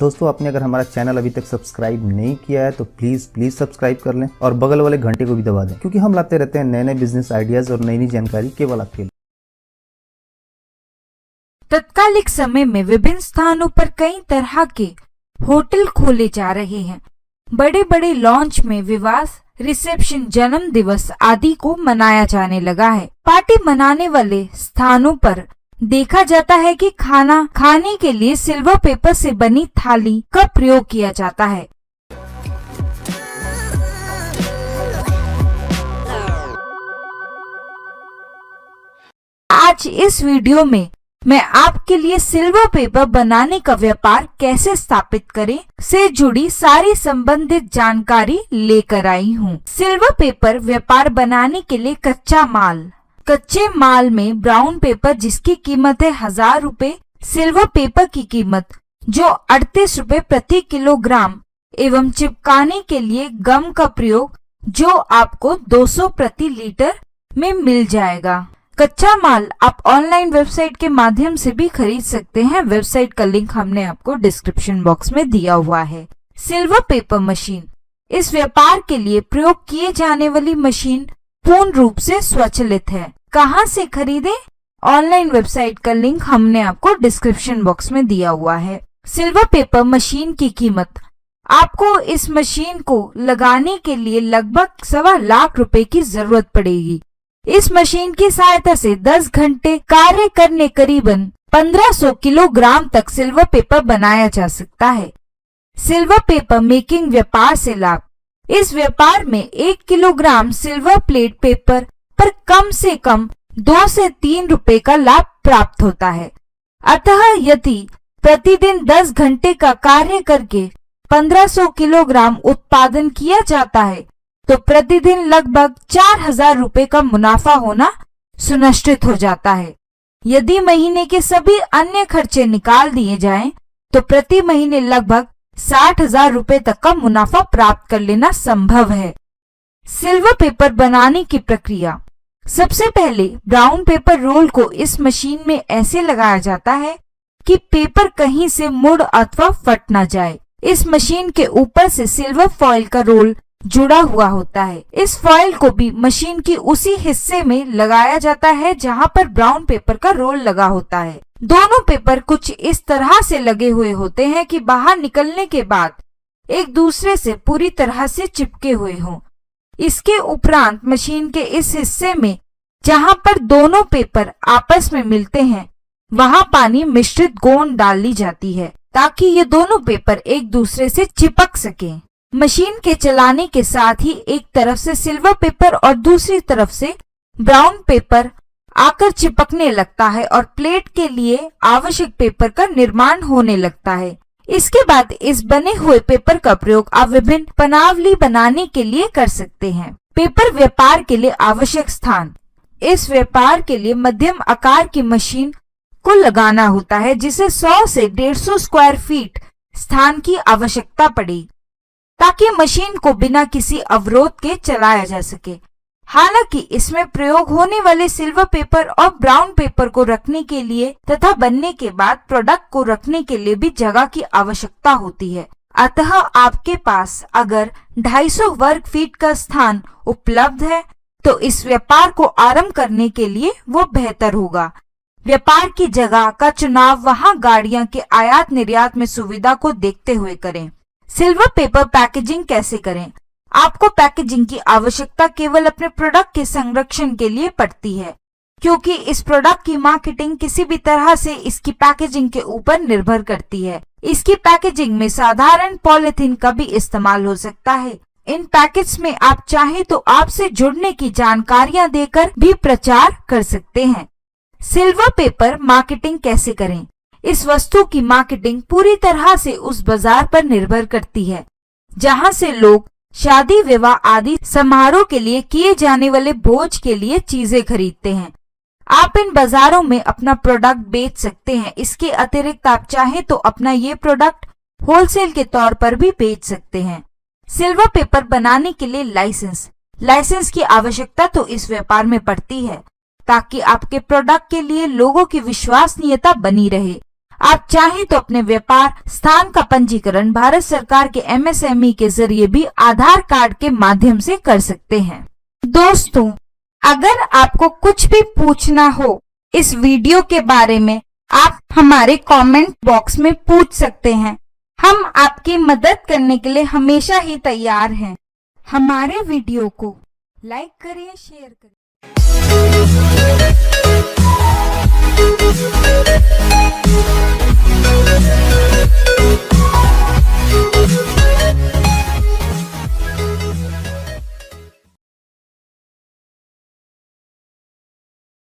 दोस्तों, आपने अगर हमारा चैनल अभी तक सब्सक्राइब नहीं किया है तो प्लीज सब्सक्राइब कर लें और बगल वाले घंटे को भी दबा दें, क्योंकि हम लाते रहते हैं नए नए बिजनेस आइडियाज और नई नई जानकारी केवल आपके लिए। तत्कालिक समय में विभिन्न स्थानों पर कई तरह के होटल खोले जा रहे हैं। बड़े बड़े लॉन्च में विवाह, रिसेप्शन, जन्म दिवस आदि को मनाया जाने लगा है। पार्टी मनाने वाले स्थानों पर देखा जाता है कि खाना खाने के लिए सिल्वर पेपर से बनी थाली का प्रयोग किया जाता है। आज इस वीडियो में मैं आपके लिए सिल्वर पेपर बनाने का व्यापार कैसे स्थापित करें से जुड़ी सारी संबंधित जानकारी लेकर आई हूँ। सिल्वर पेपर व्यापार बनाने के लिए कच्चे माल में ब्राउन पेपर जिसकी कीमत है 1000 रुपए, सिल्वर पेपर की कीमत जो 38 रुपए प्रति किलोग्राम एवं चिपकाने के लिए गम का प्रयोग जो आपको 200 प्रति लीटर में मिल जाएगा। कच्चा माल आप ऑनलाइन वेबसाइट के माध्यम से भी खरीद सकते हैं। वेबसाइट का लिंक हमने आपको डिस्क्रिप्शन बॉक्स में दिया हुआ है। सिल्वर पेपर मशीन, इस व्यापार के लिए प्रयोग किए जाने वाली मशीन पूर्ण रूप से स्वचालित है। कहां से खरीदें? ऑनलाइन वेबसाइट का लिंक हमने आपको डिस्क्रिप्शन बॉक्स में दिया हुआ है। सिल्वर पेपर मशीन की कीमत, आपको इस मशीन को लगाने के लिए लगभग 1.25 लाख रुपए की जरूरत पड़ेगी। इस मशीन की सहायता से 10 घंटे कार्य करने करीबन 1500 किलोग्राम तक सिल्वर पेपर बनाया जा सकता है। सिल्वर पेपर मेकिंग व्यापार से लाभ, इस व्यापार में 1 किलोग्राम सिल्वर प्लेट पेपर पर कम से कम 2 से 3 रुपए का लाभ प्राप्त होता है। अतः यदि प्रतिदिन 10 घंटे का कार्य करके 1500 किलोग्राम उत्पादन किया जाता है तो प्रतिदिन लगभग 4000 रुपए का मुनाफा होना सुनिश्चित हो जाता है। यदि महीने के सभी अन्य खर्चे निकाल दिए जाएं तो प्रति महीने लगभग 60,000 रुपए तक का मुनाफा प्राप्त कर लेना संभव है। सिल्वर पेपर बनाने की प्रक्रिया, सबसे पहले ब्राउन पेपर रोल को इस मशीन में ऐसे लगाया जाता है कि पेपर कहीं से मुड़ अथवा फट न जाए। इस मशीन के ऊपर से सिल्वर फॉइल का रोल जुड़ा हुआ होता है। इस फॉइल को भी मशीन की उसी हिस्से में लगाया जाता है जहां पर ब्राउन पेपर का रोल लगा होता है। दोनों पेपर कुछ इस तरह से लगे हुए होते हैं कि बाहर निकलने के बाद एक दूसरे से पूरी तरह से चिपके हुए हों। इसके उपरांत मशीन के इस हिस्से में जहां पर दोनों पेपर आपस में मिलते हैं वहां पानी मिश्रित गोंद डाल दी जाती है ताकि ये दोनों पेपर एक दूसरे से चिपक सकें। मशीन के चलाने के साथ ही एक तरफ से सिल्वर पेपर और दूसरी तरफ से ब्राउन पेपर आकर चिपकने लगता है और प्लेट के लिए आवश्यक पेपर का निर्माण होने लगता है। इसके बाद इस बने हुए पेपर का प्रयोग आप विभिन्न पनावली बनाने के लिए कर सकते हैं। पेपर व्यापार के लिए आवश्यक स्थान, इस व्यापार के लिए मध्यम आकार की मशीन को लगाना होता है जिसे 100 से 150 स्क्वायर फीट स्थान की आवश्यकता पड़ेगी ताकि मशीन को बिना किसी अवरोध के चलाया जा सके। हालांकि इसमें प्रयोग होने वाले सिल्वर पेपर और ब्राउन पेपर को रखने के लिए तथा बनने के बाद प्रोडक्ट को रखने के लिए भी जगह की आवश्यकता होती है। अतः आपके पास अगर 250 वर्ग फीट का स्थान उपलब्ध है तो इस व्यापार को आरंभ करने के लिए वो बेहतर होगा। व्यापार की जगह का चुनाव वहां गाड़ियां के आयात निर्यात में सुविधा को देखते हुए करें। सिल्वर पेपर पैकेजिंग कैसे करें? आपको पैकेजिंग की आवश्यकता केवल अपने प्रोडक्ट के संरक्षण के लिए पड़ती है, क्योंकि इस प्रोडक्ट की मार्केटिंग किसी भी तरह से इसकी पैकेजिंग के ऊपर निर्भर करती है। इसकी पैकेजिंग में साधारण पॉलिथीन का भी इस्तेमाल हो सकता है। इन पैकेट्स में आप चाहे तो आपसे जुड़ने की जानकारियां देकर भी प्रचार कर सकते हैं। सिल्वर पेपर मार्केटिंग कैसे करें? इस वस्तु की मार्केटिंग पूरी तरह से उस बाजार पर निर्भर करती है जहां से लोग शादी, विवाह आदि समारोह के लिए किए जाने वाले भोज के लिए चीजें खरीदते हैं। आप इन बाजारों में अपना प्रोडक्ट बेच सकते हैं। इसके अतिरिक्त आप चाहे तो अपना ये प्रोडक्ट होलसेल के तौर पर भी बेच सकते हैं। सिल्वर पेपर बनाने के लिए लाइसेंस की आवश्यकता तो इस व्यापार में पड़ती है ताकि आपके प्रोडक्ट के लिए लोगों की विश्वसनीयता बनी रहे। आप चाहें तो अपने व्यापार स्थान का पंजीकरण भारत सरकार के MSME के जरिए भी आधार कार्ड के माध्यम से कर सकते हैं। दोस्तों, अगर आपको कुछ भी पूछना हो इस वीडियो के बारे में, आप हमारे कमेंट बॉक्स में पूछ सकते हैं। हम आपकी मदद करने के लिए हमेशा ही तैयार हैं। हमारे वीडियो को लाइक करिए, शेयर करिए।